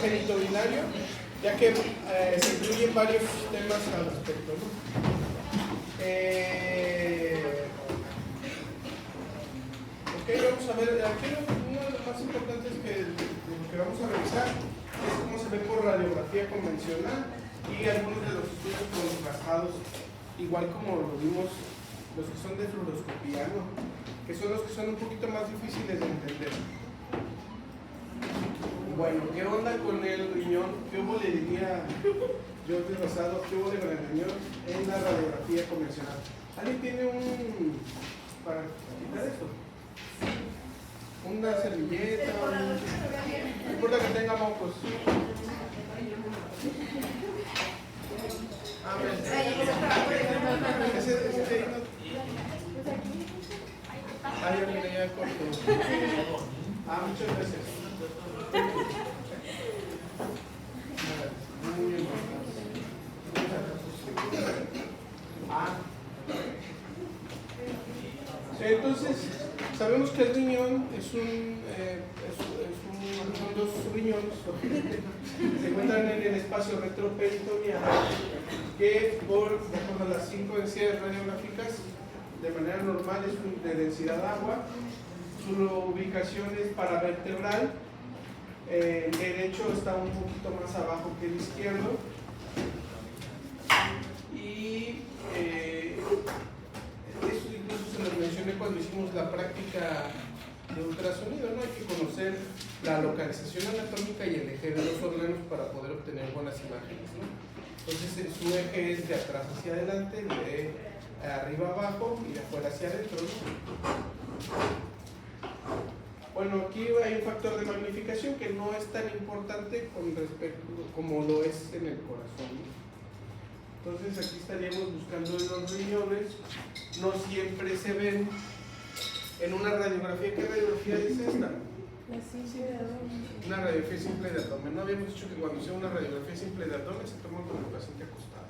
genitourinarios, ya que se incluyen varios temas al respecto, ¿no? Ok, vamos a ver, aquí uno de los más importantes que vamos a revisar es cómo se ve por radiografía convencional y algunos de los estudios contrastados, igual como lo vimos los que son de fluoroscopía, ¿no? Que son los que son un poquito más difíciles de entender. Bueno, ¿qué onda con el riñón? ¿Qué hubo le diría Jordi Rosado? ¿Qué hubo con el riñón en la radiografía convencional? ¿Alguien tiene para quitar esto? Una servilleta, no importa que tenga mocos. Ese de ahí no. Ya mira, ya corto. Muchas gracias. Muy bien. Entonces, sabemos que el riñón son dos riñones que se encuentran en el espacio retroperitoneal que, de acuerdo a las 5 densidades radiográficas, de manera normal es de densidad agua. Su ubicación es paravertebral. El derecho está un poquito más abajo que el izquierdo. Y eso incluso se los mencioné cuando hicimos la práctica de ultrasonido, ¿no? Hay que conocer la localización anatómica y el eje de los órganos para poder obtener buenas imágenes, ¿no? Entonces su eje es de atrás hacia adelante, de arriba abajo y de afuera hacia adentro, ¿no? Bueno, aquí hay un factor de magnificación que no es tan importante con respecto como lo es en el corazón, ¿no? Entonces aquí estaríamos buscando los riñones. No siempre se ven en una radiografía. ¿Qué radiografía es esta? La simple de abdomen. Una radiografía simple de abdomen. No habíamos dicho que cuando sea una radiografía simple de abdomen se toma con el paciente acostado.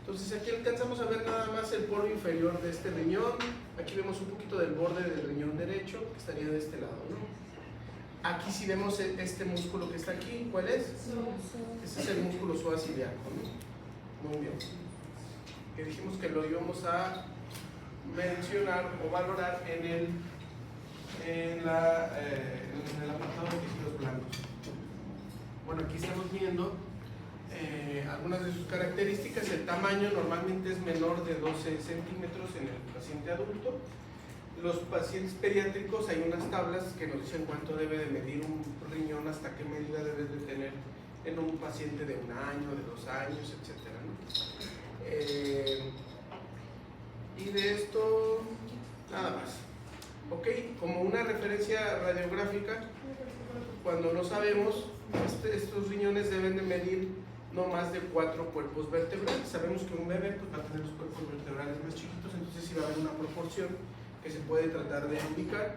Entonces aquí alcanzamos a ver nada más el poro inferior de este riñón. Aquí vemos un poquito del borde del riñón derecho, que estaría de este lado, ¿no? Aquí sí vemos este músculo que está aquí. ¿Cuál es? Ese es el músculo psoas ilíaco, ¿no? Muy bien. Que dijimos que lo íbamos a mencionar o valorar en el apartado de tejidos blancos. Bueno, aquí estamos viendo algunas de sus características. El tamaño normalmente es menor de 12 centímetros en el paciente adulto. Los pacientes pediátricos, hay unas tablas que nos dicen cuánto debe de medir un riñón, hasta qué medida debe de tener en un paciente de 1 año, de 2 años, etc., ¿no? Y de esto, nada más. Ok, como una referencia radiográfica, cuando no sabemos, estos riñones deben de medir no más de 4 cuerpos vertebrales. Sabemos que un bebé pues, va a tener los cuerpos vertebrales más chiquitos, entonces sí va a haber una proporción que se puede tratar de indicar.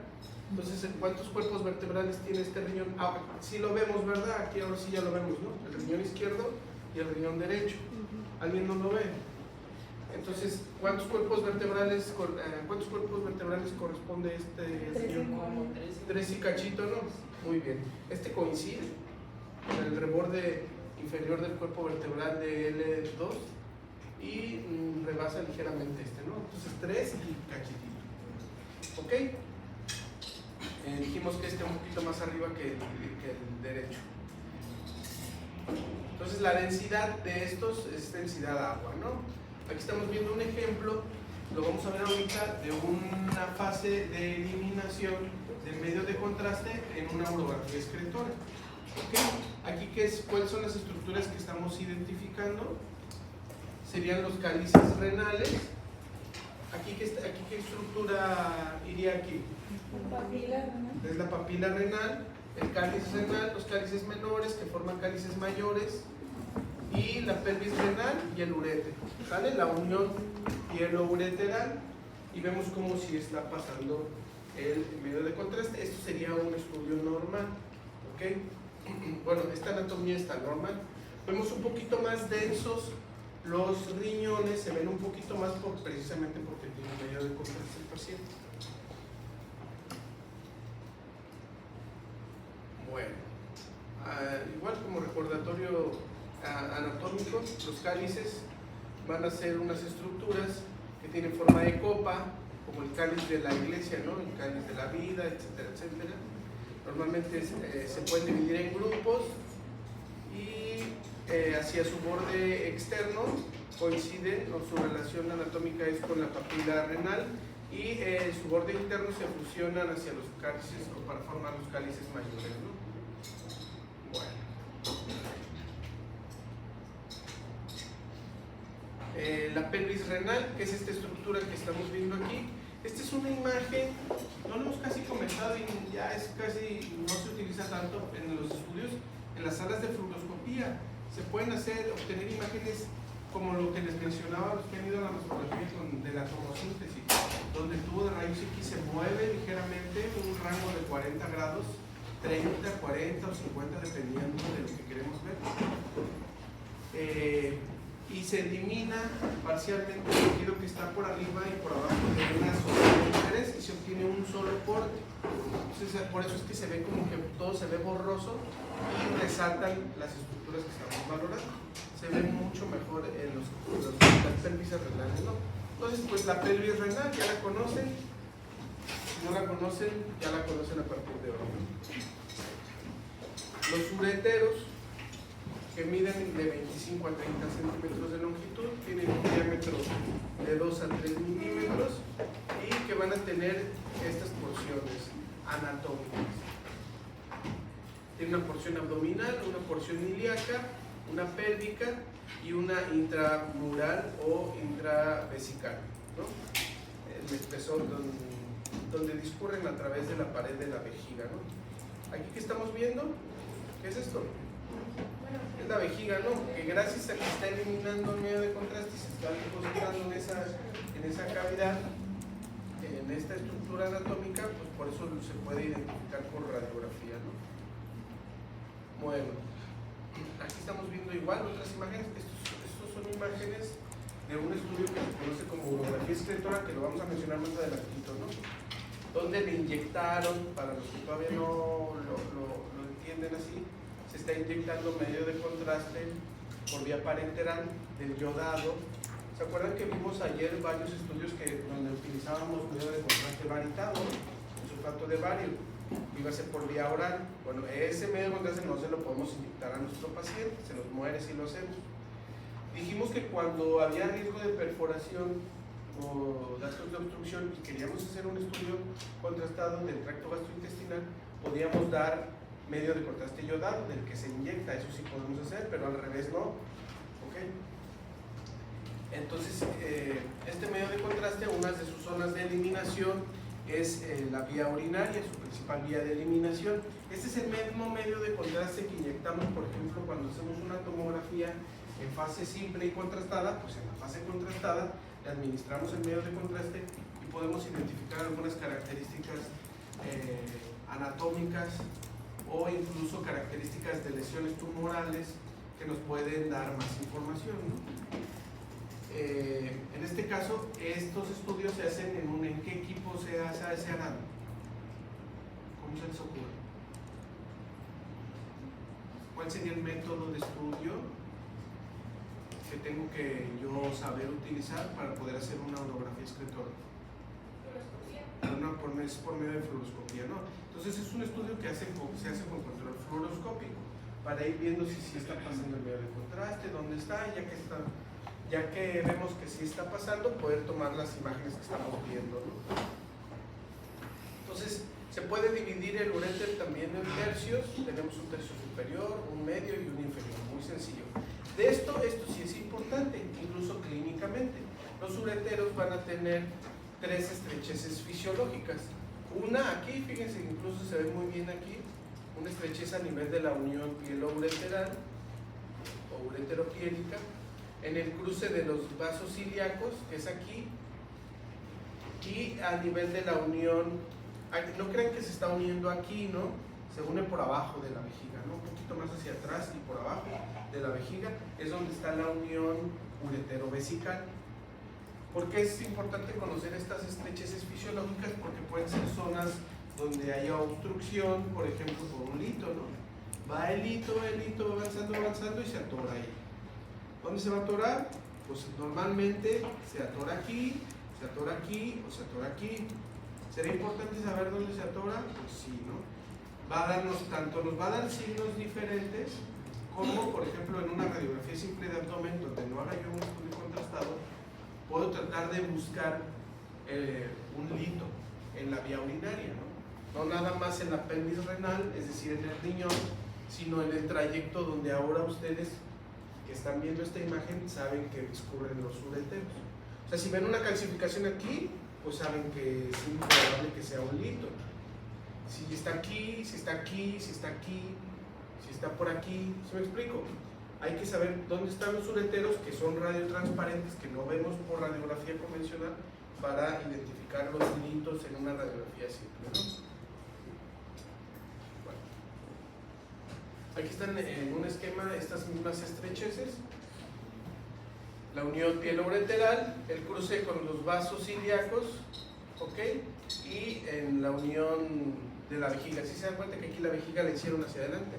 Entonces, ¿cuántos cuerpos vertebrales tiene este riñón? Sí lo vemos, ¿verdad? Aquí ahora sí ya lo vemos, ¿no? El riñón izquierdo y el riñón derecho. ¿Alguien no lo ve? Entonces, ¿cuántos cuerpos vertebrales corresponde este riñón? 3 y cachito, ¿no? Muy bien. Este coincide con el reborde inferior del cuerpo vertebral de L2 y rebasa ligeramente este, ¿no? Entonces, 3 y cachitito. ¿Ok? Dijimos que este un poquito más arriba que el derecho. Entonces la densidad de estos es densidad agua, ¿no? Aquí estamos viendo un ejemplo, lo vamos a ver ahorita, de una fase de eliminación del medio de contraste en una urografía excretora. ¿Okay? Aquí, ¿cuáles son las estructuras que estamos identificando? Serían los cálices renales. Aquí ¿qué estructura iría aquí? Es la papila renal, el cáliz renal, los cálices menores que forman cálices mayores y la pelvis renal y el uréter. ¿Sale? La unión hielo-ureteral y vemos como si está pasando el medio de contraste. Esto sería un estudio normal. ¿Ok? Bueno, esta anatomía está normal. Vemos un poquito más densos los riñones, se ven un poquito más precisamente porque tiene medio de contraste el paciente. Bueno, los cálices van a ser unas estructuras que tienen forma de copa, como el cáliz de la iglesia, ¿no? El cáliz de la vida, etcétera, etcétera. Normalmente se pueden dividir en grupos y hacia su borde externo coincide, o su relación anatómica es con la papila renal, y su borde interno se fusionan hacia los cálices o para formar los cálices mayores, ¿no? Bueno. La pelvis renal, que es esta estructura que estamos viendo aquí. Esta es una imagen, no lo hemos casi comentado y ya es casi, no se utiliza tanto en los estudios, en las salas de fluoroscopía. Se pueden obtener imágenes como lo que les mencionaba, los que han ido a la mastografía de la tomosíntesis, donde el tubo de rayos X se mueve ligeramente en un rango de 40 grados, 30, 40 o 50, dependiendo de lo que queremos ver. Y se elimina parcialmente el líquido que está por arriba y por abajo de una zona de interés y se obtiene un solo corte. Entonces, por eso es que se ve como que todo se ve borroso y resaltan las estructuras que estamos valorando. Se ve mucho mejor en las pelvis renales, ¿no? Entonces, pues la pelvis renal ya la conocen. Si no la conocen, ya la conocen a partir de hoy, ¿no? Los ureteros, que miden de 25 a 30 centímetros de longitud, tienen un diámetro de 2 a 3 milímetros y que van a tener estas porciones anatómicas. Tiene una porción abdominal, una porción ilíaca, una pélvica y una intramural o intravesical, ¿no? El espesor donde discurren a través de la pared de la vejiga, ¿no? Aquí que estamos viendo, ¿qué es esto? Es la vejiga, ¿no? Que gracias a que está eliminando el medio de contraste y se está depositando en esa cavidad, en esta estructura anatómica, pues por eso se puede identificar por radiografía, ¿no? Bueno, aquí estamos viendo igual otras imágenes. Estos son imágenes de un estudio que se conoce como urografía excretora, que lo vamos a mencionar más adelantito, ¿no? Donde le inyectaron, para los que todavía no lo entienden así, se está inyectando medio de contraste por vía parenteral del yodado. ¿Se acuerdan que vimos ayer varios estudios donde utilizábamos medio de contraste baritado, el sulfato de bario? Iba a ser por vía oral. Bueno, ese medio de contraste no se lo podemos inyectar a nuestro paciente, se nos muere si lo hacemos. Dijimos que cuando había riesgo de perforación o datos de obstrucción y queríamos hacer un estudio contrastado del tracto gastrointestinal, podíamos dar medio de contraste yodado, del que se inyecta, eso sí podemos hacer, pero al revés no. ¿Okay? Entonces, este medio de contraste, una de sus zonas de eliminación es la vía urinaria, su principal vía de eliminación. Este es el mismo medio de contraste que inyectamos, por ejemplo, cuando hacemos una tomografía en fase simple y contrastada. Pues en la fase contrastada le administramos el medio de contraste y podemos identificar algunas características anatómicas o incluso características de lesiones tumorales que nos pueden dar más información, ¿no? En este caso, estos estudios se hacen ¿en qué equipo se harán? ¿Cómo se les ocurre? ¿Cuál sería el método de estudio que tengo que yo saber utilizar para poder hacer una urografía excretora? Es por medio de fluoroscopía, ¿no? Entonces es un estudio que se hace con control fluoroscópico para ir viendo si está pasando el medio de contraste, dónde está, ya que vemos que sí está pasando, poder tomar las imágenes que estamos viendo, ¿no? Entonces se puede dividir el uréter también en tercios. Tenemos un tercio superior, un medio y un inferior, muy sencillo. De esto sí es importante, incluso clínicamente. Los ureteros van a tener 3 estrecheces fisiológicas. Una aquí, fíjense, incluso se ve muy bien aquí, una estrechez a nivel de la unión pielo-ureteral o ureteropiélica, en el cruce de los vasos ilíacos, que es aquí, y a nivel de la unión, no crean que se está uniendo aquí, ¿no? Se une por abajo de la vejiga, ¿no? Un poquito más hacia atrás y por abajo de la vejiga es donde está la unión ureterovesical. ¿Por qué es importante conocer estas estrecheces fisiológicas? Porque pueden ser zonas donde haya obstrucción, por ejemplo, por un lito, ¿no? Va el hito va avanzando y se atora ahí. ¿Dónde se va a atorar? Pues normalmente se atora aquí, se atora aquí o se atora aquí. ¿Será importante saber dónde se atora? Pues sí, ¿no? Va a darnos tanto, nos va a dar signos diferentes, como por ejemplo en una radiografía simple de abdomen, donde no haga yo un estudio contrastado, puedo tratar de buscar un lito en la vía urinaria, ¿no? No nada más en la pelvis renal, es decir, en el riñón, sino en el trayecto donde ahora ustedes que están viendo esta imagen saben que discurren los ureteros. O sea, si ven una calcificación aquí, pues saben que es muy probable que sea un lito. Si está aquí, si está aquí, si está aquí, si está por aquí, ¿sí me explico? Hay que saber dónde están los ureteros, que son radiotransparentes, que no vemos por radiografía convencional, para identificar los litos en una radiografía simple, ¿no? Bueno. Aquí están en un esquema estas mismas estrecheces: la unión pielo-ureteral, el cruce con los vasos ilíacos, ¿ok? Y en la unión de la vejiga. Si se dan cuenta que aquí la vejiga la hicieron hacia adelante,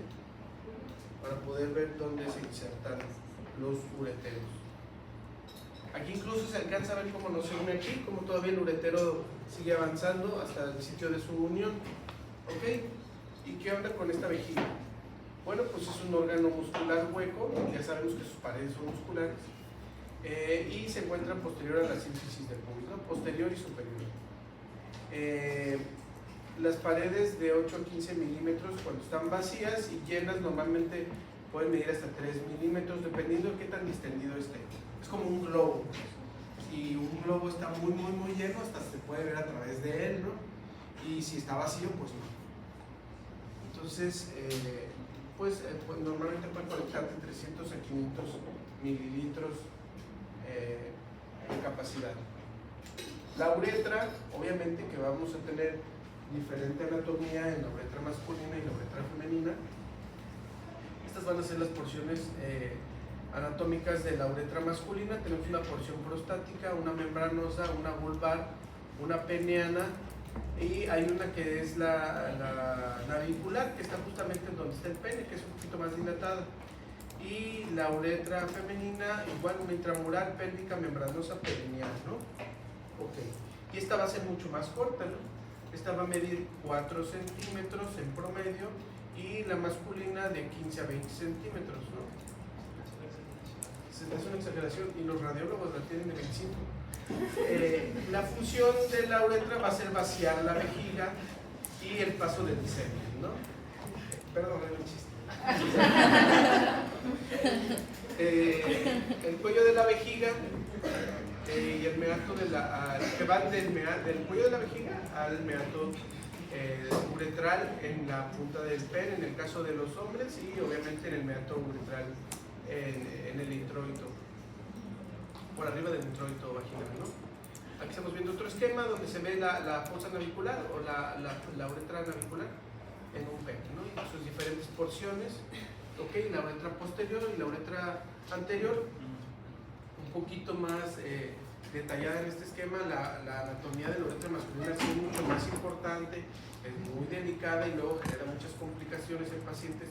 para poder ver dónde se insertan los ureteros. Aquí incluso se alcanza a ver cómo no se une aquí, cómo todavía el uretero sigue avanzando hasta el sitio de su unión, ¿ok? ¿Y qué onda con esta vejiga? Bueno, pues es un órgano muscular hueco, ya sabemos que sus paredes son musculares, y se encuentra posterior a la sínfisis del pubis, ¿no? Posterior y superior. Las paredes de 8 a 15 milímetros, cuando están vacías y llenas, normalmente pueden medir hasta 3 milímetros, dependiendo de qué tan distendido esté. Es como un globo. Si un globo está muy lleno, hasta se puede ver a través de él, ¿no? Y si está vacío, pues no. Entonces, pues normalmente pueden conectar de 300 a 500 mililitros de capacidad. La uretra, obviamente que vamos a tener diferente anatomía en la uretra masculina y la uretra femenina. Estas van a ser las porciones anatómicas de la uretra masculina. Tenemos una porción prostática, una membranosa, una vulvar, una peneana, y hay una que es la navicular, que está justamente en donde está el pene, que es un poquito más dilatada. Y la uretra femenina, igual una intramural, pélvica, membranosa, perineal, ¿no? Ok. Y esta va a ser mucho más corta, ¿no? Esta va a medir 4 centímetros en promedio, y la masculina de 15 a 20 centímetros, ¿no? Es una exageración, y los radiólogos la tienen de 25. La función de la uretra va a ser vaciar la vejiga y el paso del semen, ¿no? Perdón, era un chiste. El cuello de la vejiga y el meato de que van del cuello de la vejiga al meato uretral en la punta del pene, en el caso de los hombres, y obviamente en el meato uretral en el introito, por arriba del introito vaginal, ¿no? Aquí estamos viendo otro esquema donde se ve la fosa navicular o la uretra navicular en un pene, ¿no? Y sus diferentes porciones, ¿ok? La uretra posterior y la uretra anterior, un poquito más detallada en este esquema. La anatomía de la uretra masculina es mucho más importante, es muy delicada y luego genera muchas complicaciones en pacientes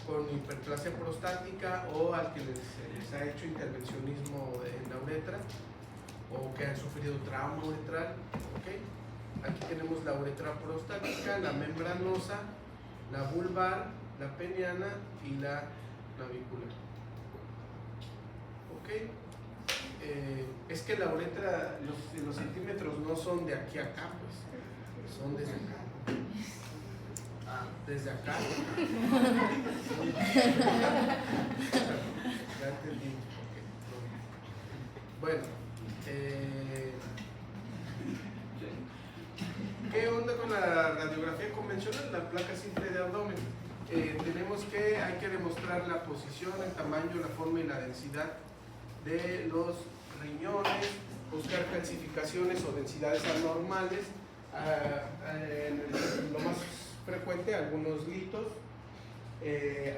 con hiperplasia prostática o al que les ha hecho intervencionismo en la uretra o que han sufrido trauma uretral, ¿ok? Aquí tenemos la uretra prostática, la membranosa, la vulvar, la peneana y la navicular, ¿ok? Es que la uretra, los centímetros no son de aquí a acá, pues, son desde acá. Desde acá. Ya entendí. Okay. Bueno, ¿qué onda con la radiografía convencional? La placa simple de abdomen. Tenemos que, hay que demostrar la posición, el tamaño, la forma y la densidad de los riñones, buscar calcificaciones o densidades anormales, lo más frecuente, algunos litos,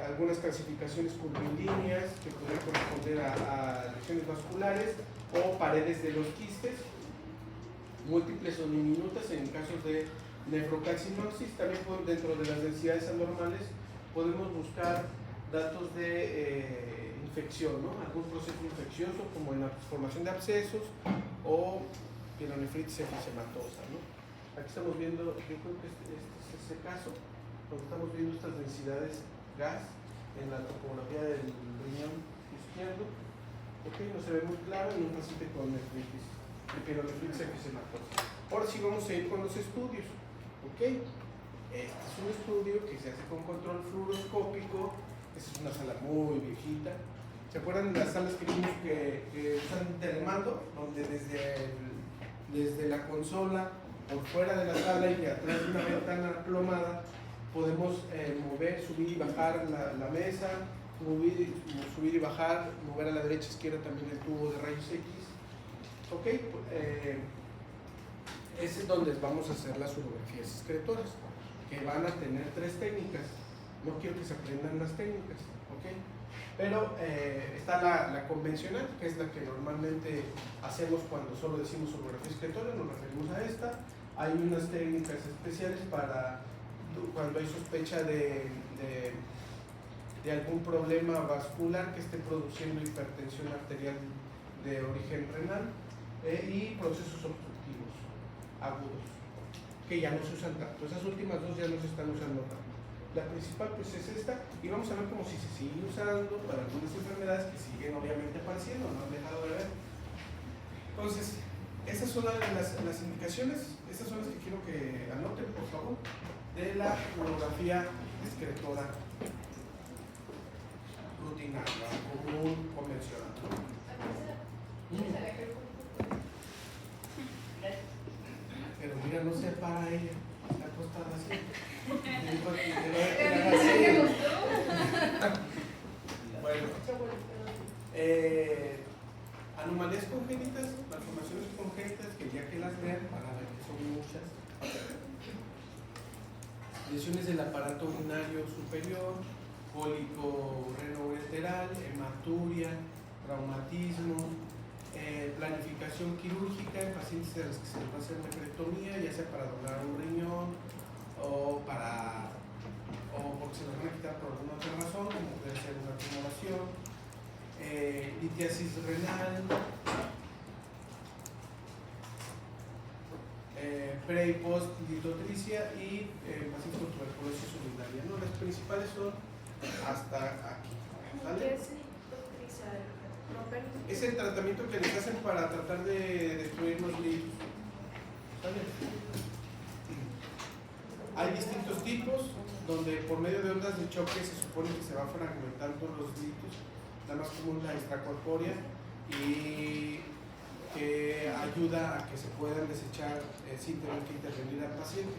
algunas calcificaciones curvilíneas que podrían corresponder a lesiones vasculares o paredes de los quistes, múltiples o diminutas en casos de nefrocalcinosis. También dentro de las densidades anormales podemos buscar datos de infección, ¿no? Algún proceso infeccioso como en la formación de abscesos o pielonefritis efisematosa, ¿no? Aquí estamos viendo, yo creo que este es ese caso, donde estamos viendo estas densidades gas en la topografía del riñón izquierdo. Ok, no se ve muy claro en un paciente con nefritis, pielonefritis efisematosa. Ahora sí vamos a ir con los estudios. Ok, este es un estudio que se hace con control fluoroscópico. Esta es una sala muy viejita. ¿Se acuerdan de las salas que vimos que usan telemando? Donde desde la consola, por fuera de la sala y atrás de una ventana plomada, podemos mover, subir y bajar la mesa, subir y bajar, mover a la derecha e izquierda también el tubo de rayos X. Ok, ese es donde vamos a hacer las urografías excretoras, que van a tener 3 técnicas. No quiero que se aprendan las técnicas, ¿ok? Pero está la convencional, que es la que normalmente hacemos cuando solo decimos urografía excretora, nos referimos a esta. Hay unas técnicas especiales para cuando hay sospecha de algún problema vascular que esté produciendo hipertensión arterial de origen renal y procesos obstructivos agudos, que ya no se usan tanto. Esas últimas 2 ya no se están usando tanto. La principal pues es esta, y vamos a ver cómo si se sigue usando para algunas enfermedades que siguen obviamente apareciendo, no han dejado de ver. Entonces, estas son las indicaciones, estas son las que quiero que anoten, por favor, de la urografía excretora rutinaria, común, convencional. Pero mira, no se para ella, está acostada así. Bueno, anomalías congénitas, malformaciones congénitas, que ya que las vean para ver que son muchas. Lesiones del aparato urinario superior, cólico renoureteral, hematuria, traumatismo, planificación quirúrgica en pacientes a los que se les va a hacer nefrectomía, ya sea para donar un riñón o porque se les van a quitar por alguna otra razón, como puede ser una tumoración, litiasis renal, pre y post litotricia y pacientes con tuberculosis urinaria, ¿no? Las principales son hasta aquí, ¿vale? ¿Qué es litotricia? Es el tratamiento que les hacen para tratar de destruir los litos, ¿vale? Hay distintos tipos donde por medio de ondas de choque se supone que se va fragmentando los litos, la más común la extracorpórea, y que ayuda a que se puedan desechar sin tener que intervenir al paciente.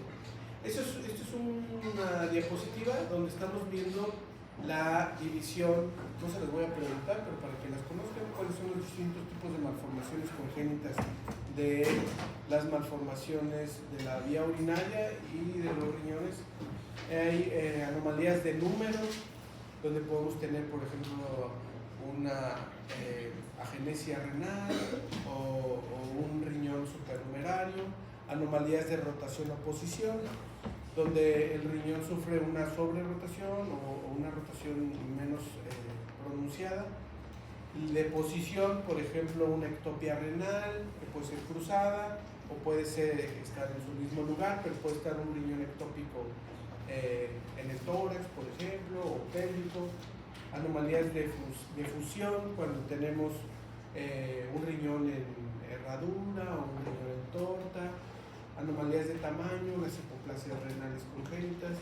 Esto es una diapositiva donde estamos viendo la división, no se las voy a preguntar, pero para que las conozcan, cuáles son los distintos tipos de malformaciones congénitas de las malformaciones de la vía urinaria y de los riñones. Hay anomalías de número, donde podemos tener, por ejemplo, una agenesia renal o un riñón supernumerario, anomalías de rotación o posición, donde el riñón sufre una sobrerotación o una rotación menos pronunciada. De posición, por ejemplo, una ectopia renal, que puede ser cruzada o puede ser estar en su mismo lugar, pero puede estar un riñón ectópico en el tórax, por ejemplo, o pélvico. Anomalías de fusión, cuando tenemos un riñón en herradura o un riñón en torta. Anomalías de tamaño, las hipoplasias renales congénitas.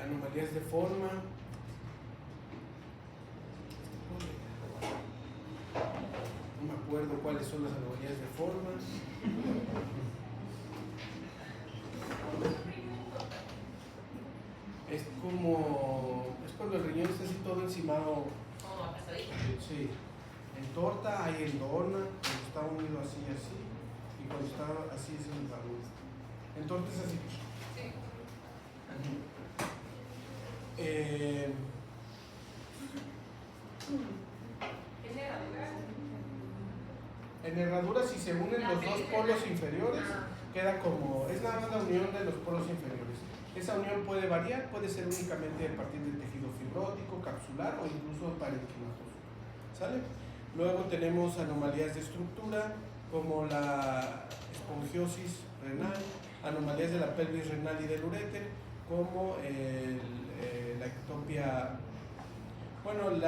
Anomalías de forma. No me acuerdo cuáles son las anomalías de forma. Es cuando el riñón está así todo encimado. Sí. En torta hay en dona, cuando está unido así, y cuando está así es en barbudo. En torta es así. Sí. En herradura, si se unen los dos polos inferiores, queda como, es nada más la unión de los polos inferiores. Esa unión puede variar, puede ser únicamente a partir del tejido fibrótico, capsular o incluso parenquimatoso. ¿Sale? Luego tenemos anomalías de estructura como la esponjiosis renal, anomalías de la pelvis renal y del uréter, como la ectopia, bueno, el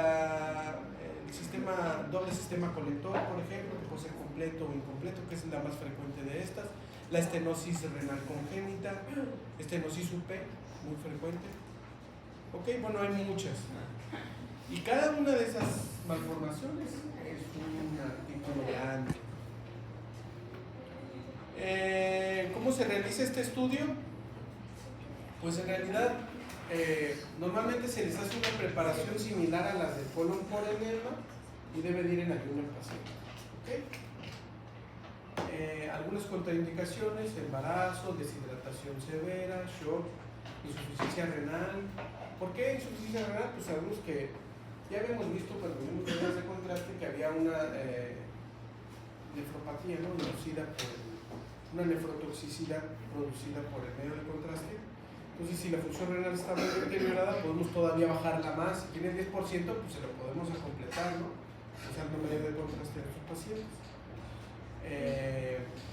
sistema, doble sistema colector, por ejemplo, que puede ser completo o incompleto, que es la más frecuente de estas, la estenosis renal congénita, estenosis UP, muy frecuente. Ok, bueno, hay muchas. Y cada una de esas malformaciones es un artículo grande. ¿Cómo se realiza este estudio? Pues en realidad normalmente se les hace una preparación similar a las de colon por enema y debe de ir en ayuno al paciente. ¿Okay? Algunas contraindicaciones: embarazo, deshidratación severa, shock, insuficiencia renal. ¿Por qué insuficiencia renal? Pues sabemos que ya habíamos visto cuando vimos pruebas de contraste que había una nefropatía, ¿no? Una nefrotoxicidad producida por el medio de contraste. Entonces, si la función renal está muy deteriorada, podemos todavía bajarla más. Si tiene 10%, pues se lo podemos completar, ¿no? Usando medio de contraste de estos pacientes.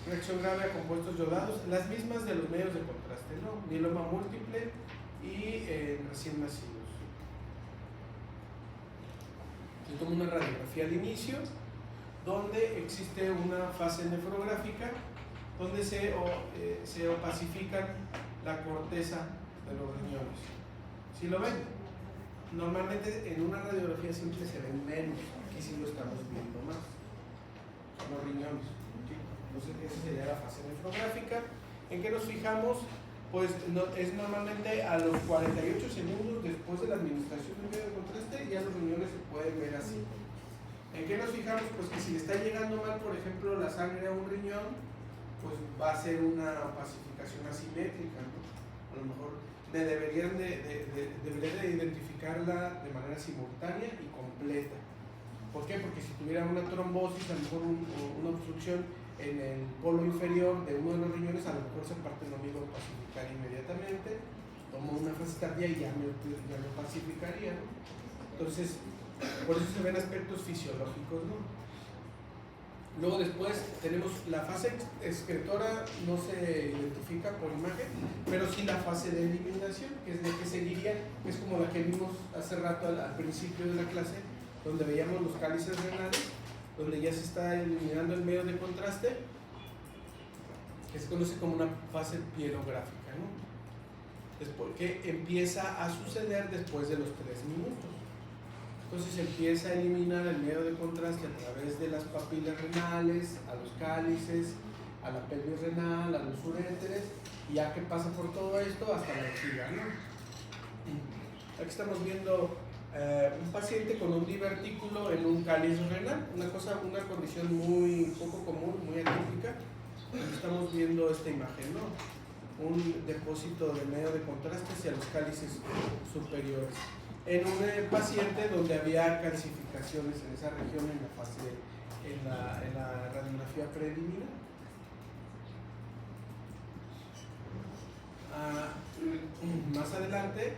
Reacción grave a compuestos yodados, las mismas de los medios de contraste, ¿no? Mieloma múltiple y recién nacidos. Se toma una radiografía al inicio, donde existe una fase nefrográfica, donde se opacifican la corteza de los riñones. ¿Sí lo ven? Normalmente en una radiografía simple se ven menos, aquí sí lo estamos viendo más. Los riñones. Entonces esa sería la fase nefrográfica. ¿En qué nos fijamos? Pues es normalmente a los 48 segundos después de la administración del medio de contraste, ya los riñones se pueden ver así. ¿En qué nos fijamos? Pues que si le está llegando mal, por ejemplo, la sangre a un riñón, pues va a ser una opacificación asimétrica, ¿no? A lo mejor deberían de identificarla de manera simultánea y completa. ¿Por qué? Porque si tuviera una trombosis, a lo mejor una obstrucción en el polo inferior de uno de los riñones, a lo mejor esa parte no me iba a opacificar inmediatamente. Tomo una fase tardía y ya me opacificaría, ¿no? Entonces, por eso se ven aspectos fisiológicos, ¿no? Luego después tenemos la fase excretora, no se identifica por imagen, pero sí la fase de eliminación, que es la que seguiría, que es como la que vimos hace rato al principio de la clase, donde veíamos los cálices renales, donde ya se está eliminando el medio de contraste, que se conoce como una fase pielográfica, ¿no? Después, que empieza a suceder después de los 3 minutos. Entonces empieza a eliminar el medio de contraste a través de las papilas renales, a los cálices, a la pelvis renal, a los uréteres, y ya que pasa por todo esto hasta la vejiga, ¿no? Aquí estamos viendo un paciente con un divertículo en un cáliz renal, una condición muy poco común, muy atípica. Aquí estamos viendo esta imagen, ¿no? Un depósito de medio de contraste hacia los cálices superiores. En un paciente donde había calcificaciones en esa región en la radiografía preliminar. Más adelante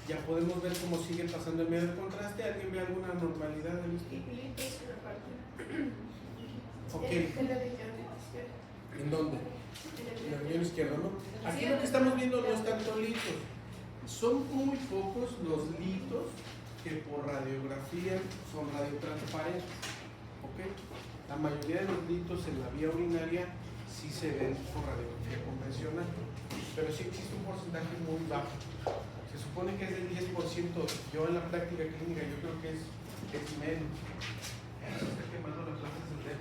ya podemos ver cómo sigue pasando el medio de contraste. ¿Alguien ve alguna normalidad en esto? Ok. ¿En dónde? En el riñón izquierdo, ¿no? Aquí lo que estamos viendo no es tanto litos. Son muy pocos los litos que por radiografía son radiotransparentes. ¿Okay? La mayoría de los litos en la vía urinaria sí se ven por radiografía convencional, pero sí existe un porcentaje muy bajo. Se supone que es del 10%. Yo en la práctica clínica yo creo que es menos. Está quemando las plantas del dedo.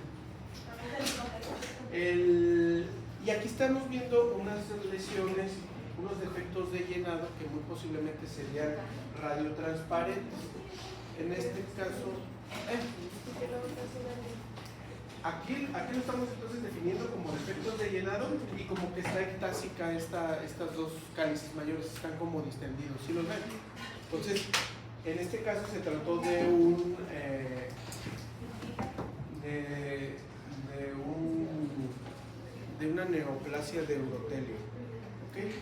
Y aquí estamos viendo unas lesiones, unos defectos de llenado que muy posiblemente serían radiotransparentes. En este caso, aquí lo estamos entonces definiendo como defectos de llenado y como que está ectásica estas dos cálices mayores, están como distendidos, ¿sí los ven? Entonces, en este caso se trató de una neoplasia de urotelio. ¿Okay?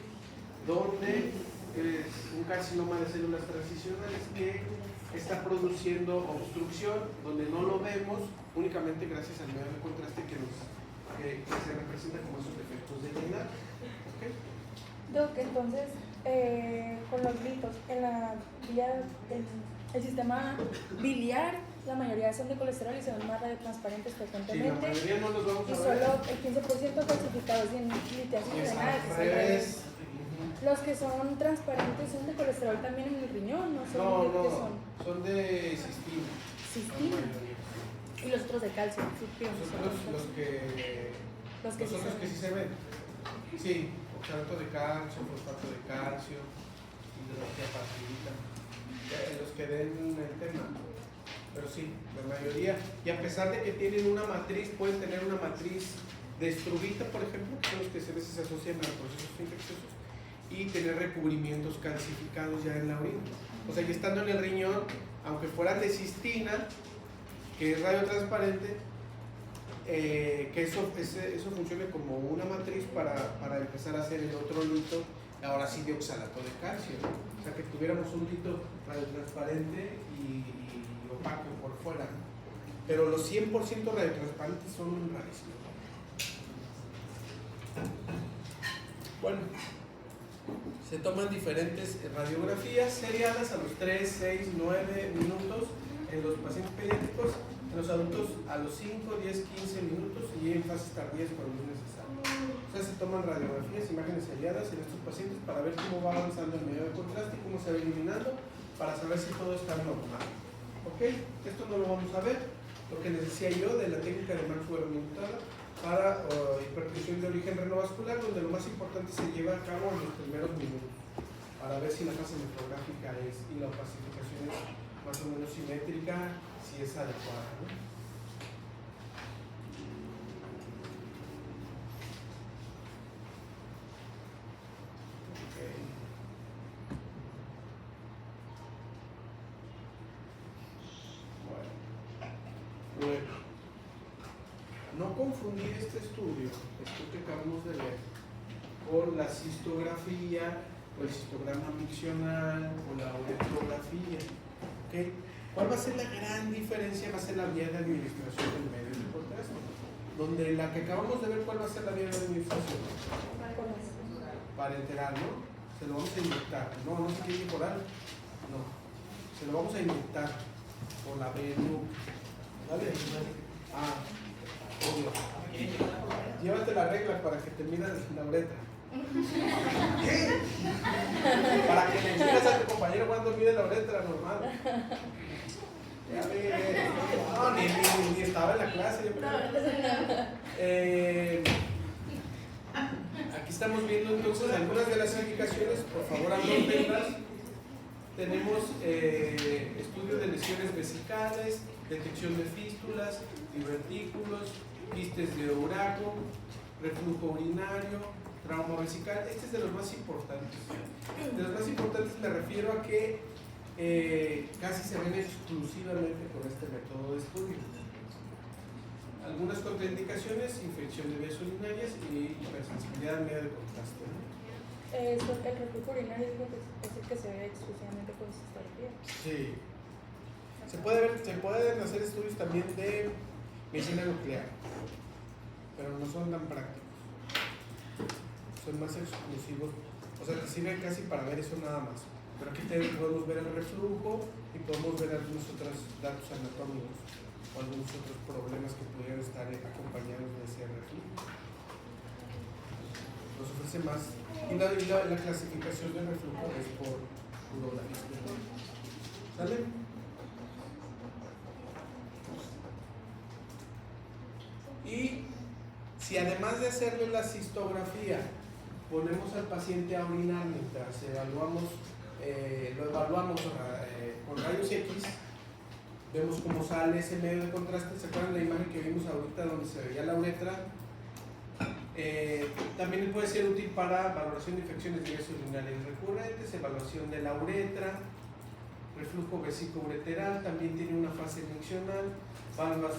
donde es un carcinoma de células transicionales que está produciendo obstrucción, donde no lo vemos únicamente gracias al medio de contraste que se representa como esos defectos de llenar. ¿Okay? Doc, entonces, con los litos, en la vía, el sistema biliar, la mayoría son de colesterol y se ven más radiotransparentes Sí, la frecuentemente. mayoría no los vamos Y a solo ver. el 15% calcificados y en litiasis Es renal, al que es al revés. revés. Los que son transparentes son de colesterol también en el riñón, no sé No, qué no, son. son de cistina. Cistina. Y los otros de calcio, sulfuro. Los que sí se ven. Sí, oxalato de calcio, fosfato de calcio, hidroxia partidita, los que den el tema. Pero sí, la mayoría. Y a pesar de que tienen una matriz, pueden tener una matriz de estruvita, por ejemplo, que son los que a veces se asocian a procesos infecciosos, y tener recubrimientos calcificados ya en la orina. O sea, que estando en el riñón, aunque fueran de cistina, que es radiotransparente, que eso funcione como una matriz para empezar a hacer el otro lito, ahora sí de oxalato de calcio, ¿no? O sea, que tuviéramos un lito radiotransparente y opaco por fuera. Pero los 100% radiotransparentes son rarísimos. Bueno, se toman diferentes radiografías seriadas a los 3, 6, 9 minutos en los pacientes pediátricos, en los adultos a los 5, 10, 15 minutos y en fases tardías cuando es necesario. O sea, se toman radiografías, imágenes seriadas en estos pacientes para ver cómo va avanzando el medio de contraste y cómo se va eliminando para saber si todo está normal. ¿Ok? Esto no lo vamos a ver. Lo que les decía yo de la técnica de Maxwell aumentada para hipertensión de origen renovascular, donde lo más importante se lleva a cabo en los primeros minutos para ver si la fase nefrográfica y la opacificación es más o menos simétrica, si es adecuada, ¿no? Okay. Bueno, no confundir este estudio, esto que acabamos de ver, con la cistografía o el cistograma miccional o la uretrografía. ¿Okay? ¿Cuál va a ser la gran diferencia? Va a ser la vía de administración del medio de contraste. Donde la que acabamos de ver, ¿cuál va a ser la vía de administración? Para enterar, ¿no? Se lo vamos a inyectar. No se tiene por algo. No. Se lo vamos a inyectar por la venu. ¿Vale? Ah, obvio. Llévate la regla para que te midas la uretra. ¿Qué? Para que le enseñes a tu compañero cuando mide la uretra normal. Ya ve. No, ni estaba en la clase. Yo creo. Aquí estamos viendo entonces algunas de las indicaciones. Por favor, anótenlas. Tenemos estudio de lesiones vesicales, detección de fístulas, divertículos, quistes de Uraco, reflujo urinario, trauma vesical. Este es de los más importantes. De los más importantes me refiero a que casi se ven exclusivamente con este método de estudio. Algunas contraindicaciones: infección de vías urinarias y hipersensibilidad al medio de contraste, ¿no? El reflujo urinario es el que se ve exclusivamente con cistografía. Sí. Se pueden hacer estudios también de medicina nuclear, pero no son tan prácticos. Son más exclusivos. O sea, te sirve casi para ver eso nada más. Pero aquí podemos ver el reflujo y podemos ver algunos otros datos anatómicos o algunos otros problemas que pudieran estar acompañados de ese reflujo. Nos ofrece más. Y la clasificación del reflujo es por urología. ¿Sale? Y si además de hacerle la cistografía ponemos al paciente a orinar mientras lo evaluamos con rayos X, vemos cómo sale ese medio de contraste. ¿Se acuerdan de la imagen que vimos ahorita donde se veía la uretra? También puede ser útil para valoración de infecciones de vías urinarias recurrentes, evaluación de la uretra, reflujo vesíco-ureteral, también tiene una fase miccional, valvas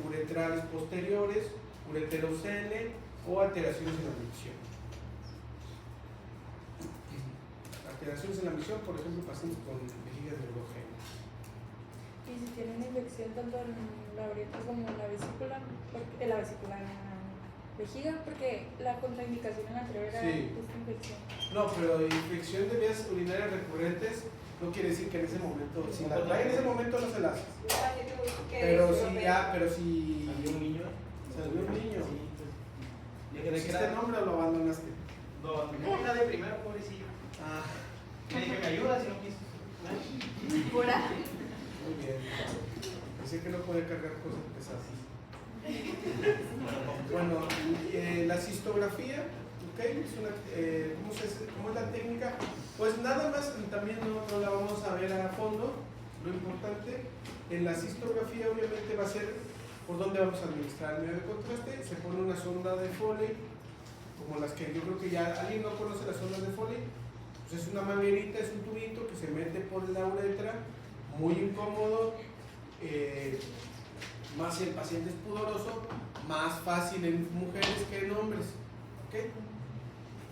uretrales posteriores, ureterocele o alteraciones en la micción. alteraciones en la misión, por ejemplo, pacientes con vejiga neurogénica. Y si tienen infección tanto en la uretra como en la vesícula, en la vejiga, porque la contraindicación en la anterior era esta infección. No, pero infección de vías urinarias recurrentes no quiere decir que en ese momento, si la trae en ese momento no se la haces. Pero si ¿Salió un niño? salió un niño, Sí, ¿le ¿hiciste el nombre o lo abandonaste? No, una de primero, pobrecillo. Ah, Le dije, ¿me ayudas? Y no quiso. muy bien. Pensé que no podía cargar cosas pesadas. Bueno, la cistografía, ¿ok? ¿Cómo es la técnica? Pues nada más, también nosotros la vamos a ver a fondo. Lo importante en la cistografía obviamente va a ser por dónde vamos a administrar el medio de contraste. Se pone una sonda de Foley, como las que yo creo que ya alguien no conoce las sondas de Foley. Pues es una manguerita, es un tubito que se mete por la uretra, muy incómodo. Más si el paciente es pudoroso, más fácil en mujeres que en hombres. ¿Okay?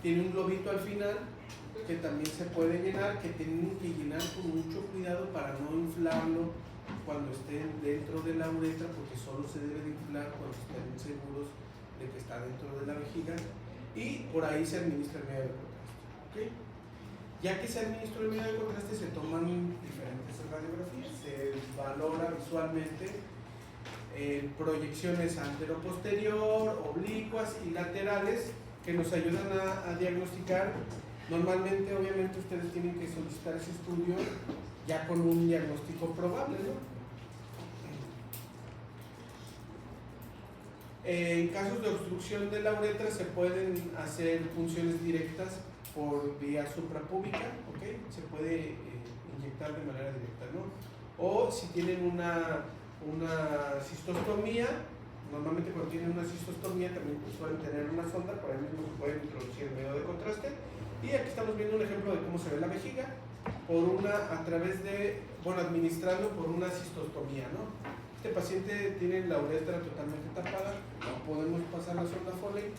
Tiene un globito al final que también se puede llenar, que tienen que llenar con mucho cuidado para no inflarlo cuando estén dentro de la uretra, porque solo se debe de inflar cuando estén seguros de que está dentro de la vejiga, y por ahí se administra el medio de contraste. ¿Okay? Ya que se administra el medio de contraste, se toman diferentes radiografías, se valora visualmente proyecciones antero-posterior, oblicuas y laterales que nos ayudan a diagnosticar. Normalmente, obviamente, ustedes tienen que solicitar ese estudio ya con un diagnóstico probable, ¿no? En casos de obstrucción de la uretra se pueden hacer punciones directas por vía suprapúbica, ¿ok? Se puede inyectar de manera directa, ¿no? O si tienen una cistostomía, normalmente cuando tienen una cistostomía también suelen tener una sonda, por ahí mismo se puede introducir el medio de contraste. Y aquí estamos viendo un ejemplo de cómo se ve la vejiga administrando por una cistostomía, ¿no? Este paciente tiene la uretra totalmente tapada, no podemos pasar la sonda Foley,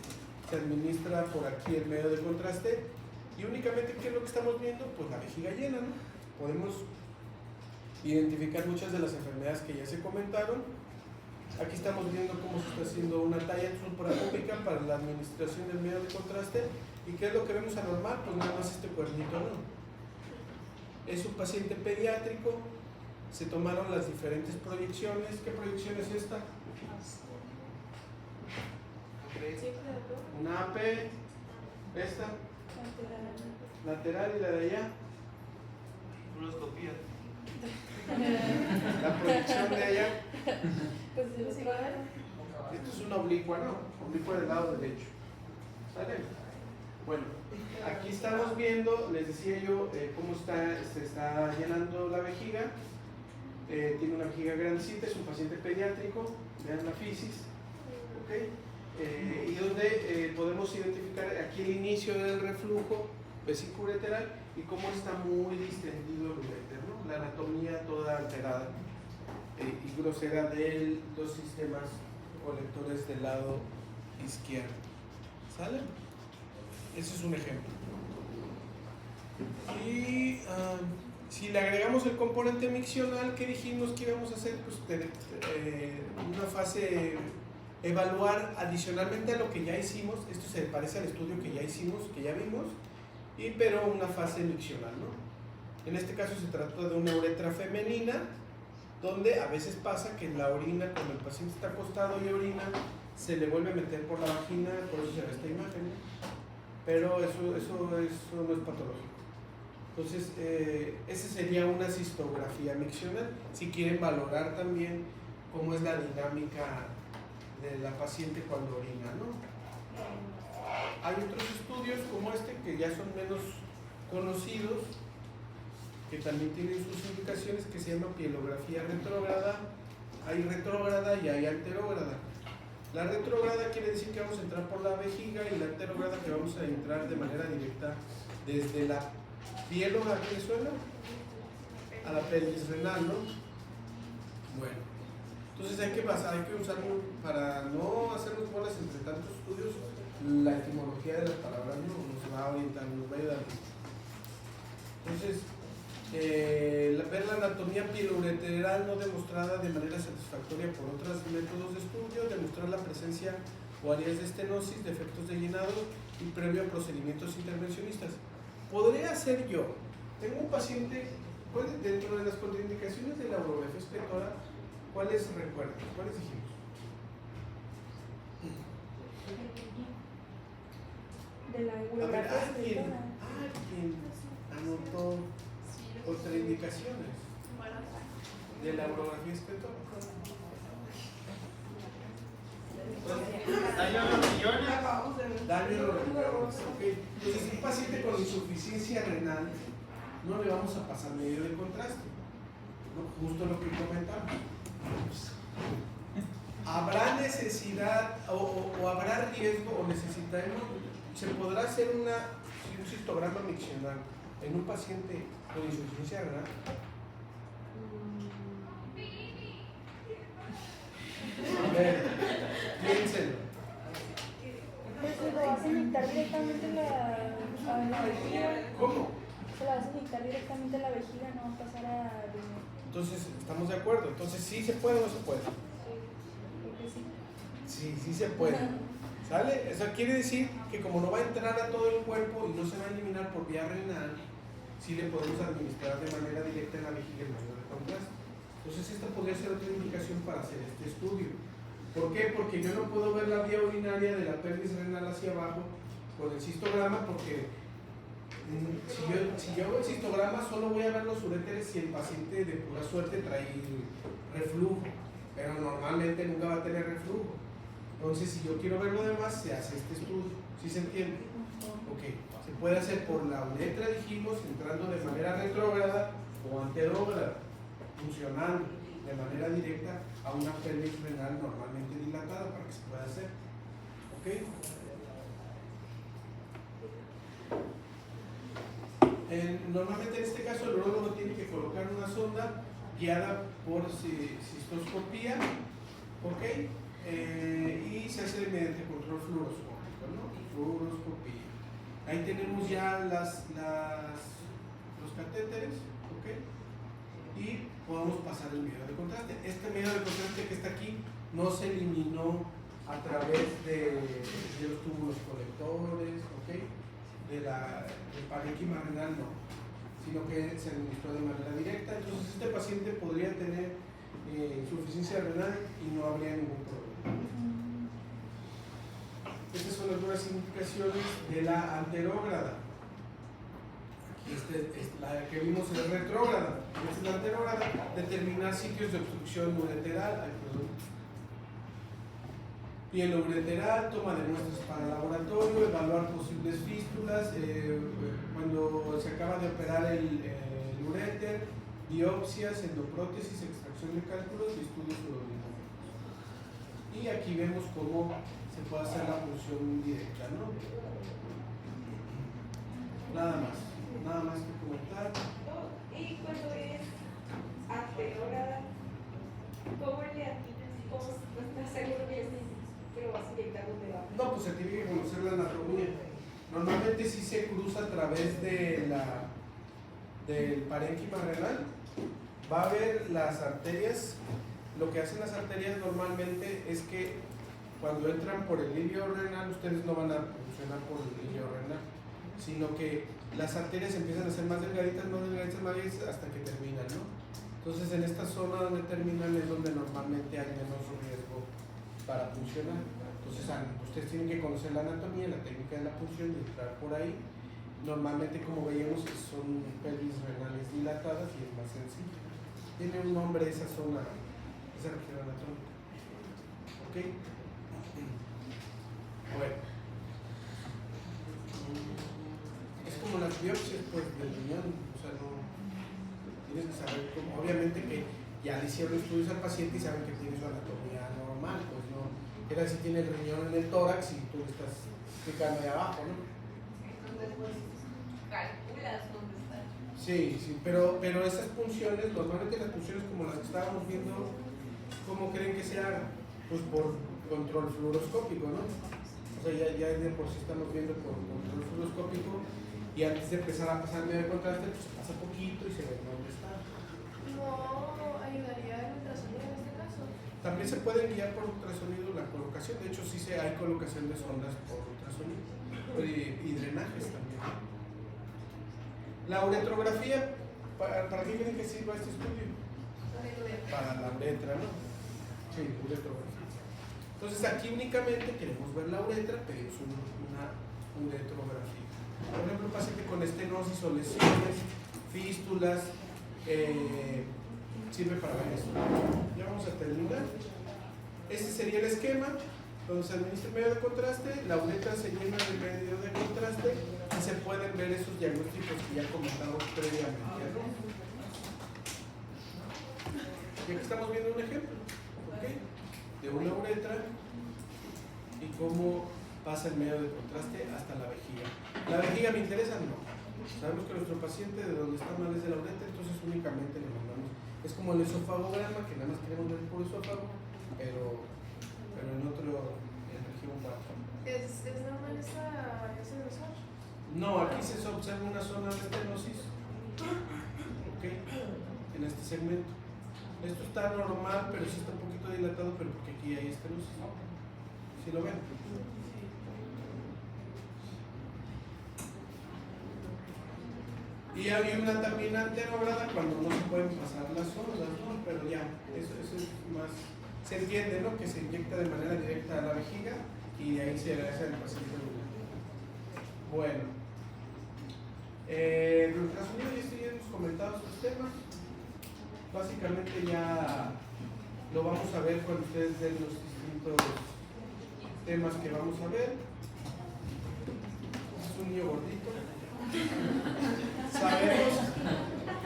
se administra por aquí el medio de contraste y únicamente, ¿qué es lo que estamos viendo? Pues la vejiga llena, ¿no? Podemos identificar muchas de las enfermedades que ya se comentaron. Aquí estamos viendo cómo se está haciendo una talla suprapúbica para la administración del medio de contraste. ¿Y qué es lo que vemos anormal? Pues nada más este cuernito, ¿no? Es un paciente pediátrico, se tomaron las diferentes proyecciones. ¿Qué proyección es esta? Una AP, esta, lateral y la de allá. Fluoroscopía. La proyección de allá. Pues sí, Esto es una oblicua, ¿no? Oblicua del lado derecho. ¿Sale? Bueno, aquí estamos viendo, les decía yo, cómo se está llenando la vejiga. Tiene una vejiga grandecita, es un paciente pediátrico, vean la fisis. ¿Okay? Y donde podemos identificar aquí el inicio del reflujo vesículo-ureteral y cómo está muy distendido el uréter, ¿no? La anatomía toda alterada y grosera de los sistemas colectores del lado izquierdo. ¿Sale? Ese es un ejemplo. Y si le agregamos el componente miccional, ¿qué dijimos que íbamos a hacer? Pues una fase evaluar adicionalmente a lo que ya hicimos. Esto se parece al estudio que ya hicimos, que ya vimos, pero una fase miccional, ¿no? En este caso se trata de una uretra femenina, donde a veces pasa que la orina, cuando el paciente está acostado y orina, se le vuelve a meter por la vagina, por eso se ve esta imagen, ¿no? Pero eso no es patológico. Entonces, esa sería una cistografía miccional. Si quieren valorar también cómo es la dinámica de la paciente cuando orina, ¿no? Hay otros estudios como este que ya son menos conocidos, que también tienen sus indicaciones, que se llama pielografía retrógrada. Hay retrógrada y hay anterógrada. La retrógrada quiere decir que vamos a entrar por la vejiga y la anterógrada que vamos a entrar de manera directa desde la piélora, ¿qué le suena? A la pelvis renal, ¿no? Bueno, entonces hay que usar para no hacernos bolas entre tantos estudios, la etimología de las palabras, ¿no? Nos va a orientar, nos va a ayudar. Entonces, ver la anatomía pieloureteral no demostrada de manera satisfactoria por otros métodos de estudio, demostrar la presencia o áreas de estenosis, defectos de llenado y previo a procedimientos intervencionistas. Podría ser yo. Tengo un paciente, dentro de las contraindicaciones de la urografía excretora, ¿cuáles recuerdan? ¿Cuáles dijimos? De la A ver, urografía alguien excretora. anotó contraindicaciones de la urografía excretora. Daño a los riñones. Daño a los riñones. Ok. Entonces, un paciente con insuficiencia renal no le vamos a pasar medio de contraste, ¿no? Justo lo que comentamos. ¿Habrá necesidad o habrá riesgo o necesitaremos? ¿Se podrá hacer un cistograma miccional en un paciente con insuficiencia renal? A ver, piénsenlo. Pues se lo vas a inyectar directamente en la vejiga. ¿Cómo? Se lo vas a inyectar directamente en la vejiga, no va a pasar a riñón. Entonces, ¿estamos de acuerdo? Entonces, ¿sí se puede o no se puede? Creo que sí. Sí, sí se puede. ¿Sale? Eso quiere decir que como no va a entrar a todo el cuerpo y no se va a eliminar por vía renal, sí le podemos administrar de manera directa en la vejiga el medio de contraste. Entonces esta podría ser otra indicación para hacer este estudio. ¿Por qué? Porque yo no puedo ver la vía urinaria de la pelvis renal hacia abajo con el cistograma, porque si yo hago el cistograma solo voy a ver los uréteres si el paciente de pura suerte trae reflujo, pero normalmente nunca va a tener reflujo. Entonces, si yo quiero ver lo demás, se hace este estudio. ¿Sí se entiende? Ok. Se puede hacer por la uretra, dijimos, entrando de manera retrógrada o anterógrada, funcionando de manera directa a una pelvis renal normalmente dilatada para que se pueda hacer. ¿Ok? Normalmente en este caso el urólogo tiene que colocar una sonda guiada por cistoscopía. ¿Ok? Y se hace mediante control fluoroscópico, ¿no? Fluoroscopía. Ahí tenemos ya los catéteres, ¿ok? Y podemos pasar el medio de contraste. Este medio de contraste que está aquí no se eliminó a través de los túbulos colectores, ¿ok? Del parénquima renal, no, sino que se administró de manera directa. Entonces este paciente podría tener insuficiencia renal y no habría ningún problema. Estas son algunas indicaciones de la anterógrada. Aquí la que vimos es retrógrada. Esta es la anterógrada. Determinar sitios de obstrucción ureteral. Pieloureteral, toma de muestras para laboratorio, evaluar posibles fístulas, cuando se acaba de operar el uréter, biopsias, endoprótesis, extracción de cálculos y estudios urodinamicos. Y aquí vemos cómo se puede hacer la punción directa, ¿no? Nada más que comentar. Y cuando es anterógrada, ¿cómo le atinas? ¿Cómo estás seguro que lo vas a inyectar donde va? No, pues se tiene que conocer la anatomía. Normalmente sí se cruza a través del parénquima renal. Va a haber las arterias. Lo que hacen las arterias normalmente es que cuando entran por el ilio renal, ustedes no van a funcionar por el ilio renal, sino que las arterias empiezan a ser más delgaditas, hasta que terminan, ¿no? Entonces en esta zona donde terminan es donde normalmente hay menos riesgo para funcionar. Entonces ustedes tienen que conocer la anatomía, la técnica de la punción y entrar por ahí. Normalmente, como veíamos, son pelvis renales dilatadas y es más sencillo. Tiene un nombre esa zona, esa región anatómica. ¿Ok? Bueno. Es como las biopsias, pues, del riñón. O sea, no... Tienes que saber cómo... Obviamente que ya le hicieron estudios al paciente y saben que tiene su anatomía normal, pues no... Era si tiene el riñón en el tórax y tú estás picando ahí abajo, ¿no? Entonces, pues, calculas dónde está. Sí, pero esas punciones, normalmente las punciones como las que estábamos viendo, ¿cómo creen que se hagan? Pues por control fluoroscópico, ¿no? O sea, ya de por sí estamos viendo por control fluoroscópico y antes de empezar a pasar el medio de contraste, pues se pasa poquito y se ve dónde está. ¿No ayudaría el ultrasonido en este caso? También se puede guiar por ultrasonido la colocación, de hecho sí hay colocación de sondas por ultrasonido y drenajes también. La uretrografía, ¿para qué creen que sirva este estudio? Para la uretra, ¿no? Sí, uretrografía. Entonces aquí únicamente queremos ver la uretra, pero es una uretrografía. Por ejemplo, un paciente con estenosis o lesiones, fístulas, sirve para ver eso. Ya vamos a terminar. Este sería el esquema donde se administra el medio de contraste, la uretra se llena de medio de contraste y se pueden ver esos diagnósticos que ya comentamos previamente, ¿no? Y aquí estamos viendo un ejemplo, ¿ok? De una uretra y cómo pasa el medio de contraste hasta la vejiga. ¿La vejiga me interesa? No. Sabemos que nuestro paciente de donde está mal es de la uretra, entonces únicamente le mandamos. Es como el esofagograma, que nada más queremos ver por esófago, pero en región 4. ¿Es normal ese grosor? No, aquí se observa una zona de estenosis, ¿ok? En este segmento. Esto está normal, pero sí está un poquito dilatado, pero porque aquí hay estenosis. ¿Sí lo ven? Y hay una también anterógrada cuando no se pueden pasar las ondas, ¿no? Pero ya, eso es más, se entiende, ¿no? Que se inyecta de manera directa a la vejiga y de ahí se hace el paciente. Bueno, el ultrasonido ya hemos comentado estos temas. Básicamente ya lo vamos a ver cuando ustedes den los distintos temas que vamos a ver. Es un niño gordito. Sabemos,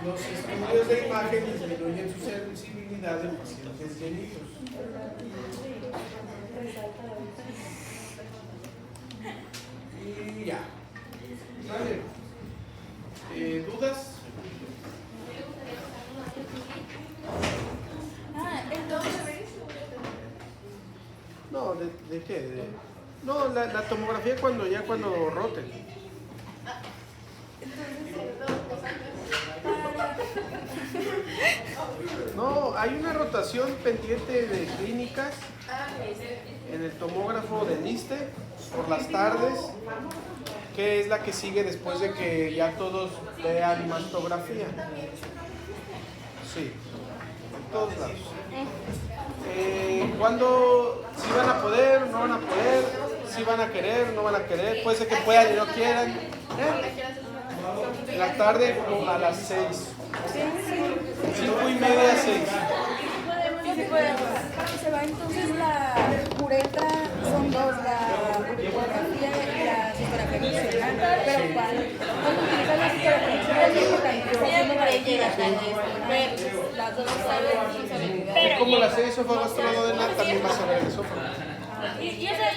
los estudios de imagen disminuyen su sensibilidad en pacientes llenitos. Y ya. ¿Vale? ¿Dudas? No, ¿de qué? No, la tomografía cuando roten. No, hay una rotación pendiente de clínicas en el tomógrafo del ISSSTE por las tardes, que es la que sigue después de que ya todos vean mastografía. Sí, en todos lados. ¿Cuándo? ¿Si van a poder? ¿No van a poder? ¿Si van a querer? ¿No van a querer? Puede ser que puedan y no quieran. En la tarde como a las 6. 5:30, 6. Se va entonces la uretra, son dos, la uretrografía y la superafección. Pero cuando utilizas la superafección, las dos saben. Como la 6 esófago astronodena también vas a ver el esófago. Y esa